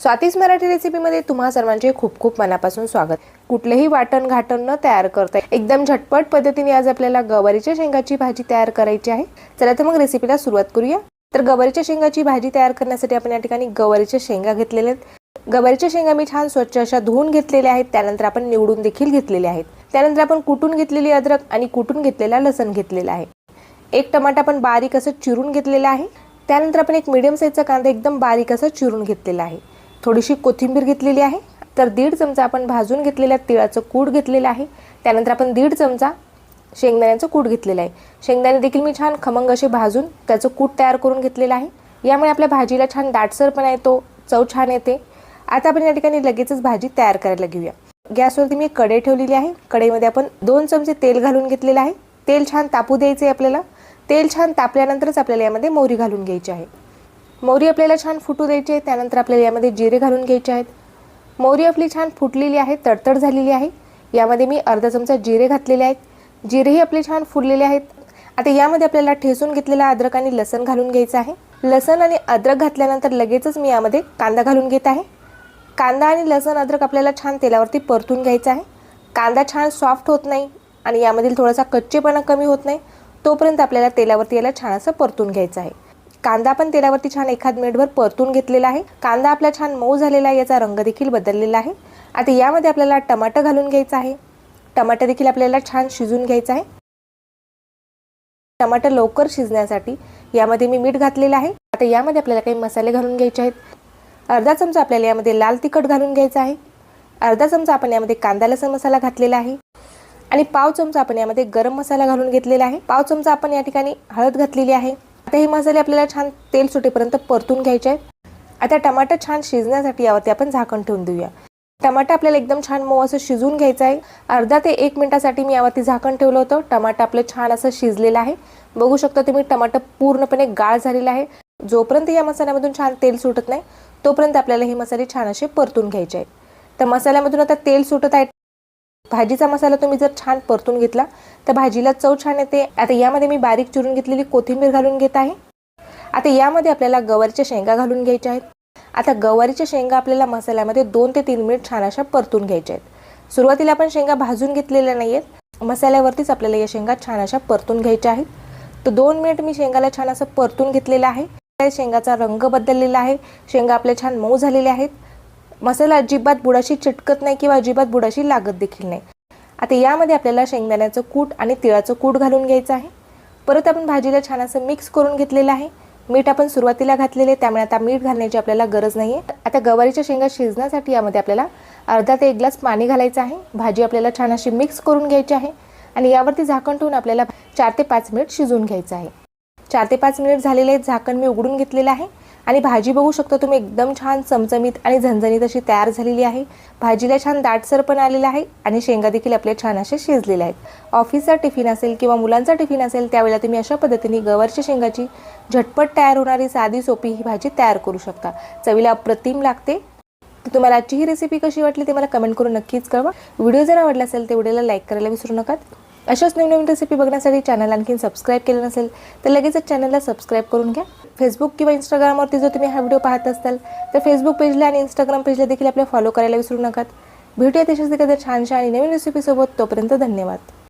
स्वाती's मराठी रेसिपीमध्ये तुम्हा सर्वांचे खूप खूप मनापासून स्वागत। कुठलेही वाटण घाटण न तयार करता एकदम झटपट पद्धतीने आज आपल्याला गवारीच्या शेंगाची भाजी तयार करायची आहे। चला तर मग रेसिपीला सुरुवात करूया। तर गवारीच्या शेंगाची भाजी तयार करण्यासाठी आपण या ठिकाणी गवारीच्या शेंगा घेतलेल्या आहेत। गवारीच्या शेंगा मी छान स्वच्छ अशा धुवून घेतलेल्या आहेत। त्यानंतर आपण निवडून देखील घेतलेल्या आहेत। त्यानंतर आपण कुटून घेतलेली अद्रक आणि कुटून घेतलेला लसूण घेतलेला आहे। एक टमाटा आपण बारीक असं चिरून घेतलेला आहे। त्यानंतर आपण एक मीडियम साईजचा कांदा एकदम बारीक असं चिरून घेतलेला आहे। थोडीशी कोथिंबीर घेतलेली आहे। तर 1.5 चमचा आपण भाजून घेतलेल्या तिळाचं कूट घेतलेलं आहे। त्यानंतर आपण 1.5 चमचा शेंगदाण्याचं कूट घेतलेलं आहे। शेंगदाणे देखील मी छान खमंग असे भाजून त्याचं कूट तयार करून घेतलेलं आहे। यामुळे आपल्या भाजीला छान दाटसरपणा येतो, चव छान येते। आता आपण या ठिकाणी लगेचच भाजी तयार करायला घेऊया। गॅसवरती मी कढई ठेवलेली आहे। कढईमध्ये आपण 2 चमचे तेल घालून घेतलेलं आहे। तेल छान तापू द्यायचे आपल्याला। तेल छान तापल्यानंतरच आपल्याला यामध्ये मोहरी घालून घ्यायची आहे। मोहरी आपल्याला छान फुटू द्यायची आहे। त्यानंतर आपल्याला यामध्ये जिरे घालून घ्यायचे आहेत। मोहरी आपली छान फुटलेली आहे, तडतड झालेली आहे। यामध्ये मी अर्धा चमचा जिरे घातलेले आहेत। जिरेही आपले छान फुललेले आहेत। आता यामध्ये आपल्याला ठेचून घेतलेला अद्रक आणि लसूण घालून घ्यायचं आहे। लसूण आणि अद्रक घातल्यानंतर लगेचच मी यामध्ये कांदा घालून घेत आहे। कांदा आणि लसूण अद्रक आपल्याला छान तेलावरती परतून घ्यायचा आहे। कांदा छान सॉफ्ट होत नाही आणि यामधील थोडासा कच्चेपणा कमी होत नाही तोपर्यंत आपल्याला तेलावरती याला छान असं परतून घ्यायचं आहे। कांदा पण तेलावरती छान एखाद मिनिटभर परतून घेतलेला आहे। कांदा आपला छान मऊ झालेला आहे, याचा रंग देखील बदललेला आहे। आता यामध्ये आपल्याला टमाटर घालून घ्यायचं आहे। टमाटर देखील आपल्याला छान शिजून घ्यायचं आहे। टमाटर लवकर शिजण्यासाठी यामध्ये मी मीठ घातलेलं आहे। आता यामध्ये आपल्याला काही मसाले घालून घ्यायचे आहेत। अर्धा चमचा आपल्याला यामध्ये लाल तिखट घालून घ्यायचं आहे। अर्धा चमचा आपण यामध्ये कांदा लसूण मसाला घातलेला आहे आणि पाव चमचा आपण यामध्ये गरम मसाला घालून घेतलेला आहे। पाव चमचा आपण या ठिकाणी हळद घातलेली आहे। आता हे मसाले आपल्याला छान तेल सुटेपर्यंत परतून घ्यायचे आहेत। आता टमाटर छान शिजण्यासाठी यावरती आपण झाकण ठेवून देऊया। टमाटर आपल्याला एकदम छान मऊ असं शिजून घ्यायचं आहे। अर्धा ते 1 मिनिटासाठी मी यावरती झाकण ठेवलं होतं। टमाटर आपलं छान असं शिजलेलं आहे। बघू शकता तुम्ही टमाटर पूर्णपणे गाळ झालेला आहे। जोपर्यंत या मसाल्यामधून छान तेल सुटत नाही तोपर्यंत आपल्याला हे मसाले छान असे परतून घ्यायचे आहेत। तर मसाल्यामधून आता तेल सुटत आहे। भाजीचा मसाला तुम्ही जर छान परतून घेतला तर भाजीला चव छान येते। आता यामध्ये मी बारीक चिरून घेतलेली कोथिंबीर घालून घेत आहे। आता यामध्ये आपल्याला गवारीच्या शेंगा घालून घ्यायच्या आहेत। आता गवारीच्या शेंगा आपल्याला मसाल्यामध्ये 2 ते 3 मिनिट छान अशा परतून घ्यायच्या आहेत। सुरुवातीला आपण शेंगा भाजून घेतलेल्या नाहीयेत, मसाल्यावरतीच आपल्याला या शेंगा छान अशा परतून घ्यायच्या आहेत। तर 2 मिनिट मी शेंगाला छान असं परतून घेतलेलं आहे। शेंगाचा रंग बदललेला आहे। शेंगा आपल्या छान मऊ झालेल्या आहेत। मसाला अजिबात बुडाशी चिटकत नाही किंवा अजिबात बुडाशी लागत देखील नाही। आता यामध्ये आपल्याला शेंगदाण्याचं कूट आणि तिळाचं कूट घालून घ्यायचं आहे। परत आपण भाजीला छान असं मिक्स करून घेतलेलं आहे। मीठ आपण सुरुवातीला घातलेले, त्यामुळे आता मीठ घालण्याची आपल्याला गरज नाही आहे। आता गवारीच्या शेंगा शिजण्यासाठी यामध्ये आपल्याला अर्धा ते 1 ग्लास पाणी घालायचं आहे। भाजी आपल्याला छान अशी मिक्स करून घ्यायची आहे आणि यावरती झाकण ठेवून आपल्याला 4 ते 5 मिनिट शिजवून घ्यायचं आहे। 4 ते 5 मिनिट झालेले आहेत। झाकण मी उघडून घेतलेलं आहे आणि भाजी बघू शकता तुम्ही एकदम छान चमचमीत आणि झणझणीत अशी तयार झालेली आहे। भाजीला छान दाटसरपण आलेला आहे आणि शेंगा देखील आपले छान असे शिजलेले आहेत। ऑफिसचा टिफिन असेल किंवा मुलांचा टिफिन असेल त्यावेळेला तुम्ही अशा पद्धतीने गवारच्या शेंगाची झटपट तयार होणारी साधी सोपी ही भाजी तयार करू शकता। चवीला अप्रतिम लागते। तुम्हाला आजची ही रेसिपी कशी वाटली ते मला कमेंट करून नक्कीच कळवा। व्हिडिओ जर आवडला असेल तर व्हिडिओला लाईक करायला विसरू नका। अशाच नवीन रेसिपी बघण्यासाठी चॅनल आणखी सबस्क्राईब केलं नसेल तर लगेचच चॅनलला सबस्क्राईब करून घ्या। फेसबुक किंवा इंस्टाग्रामवरती जर तुम्ही हा व्हिडिओ पाहत असाल तर फेसबुक पेजला आणि इंस्टाग्राम पेजला देखील आपल्या फॉलो करायला विसरू नका। भेटूया तशाच एखाद्या छानशा आणि नवीन रेसिपीसोबत। तोपर्यंत धन्यवाद।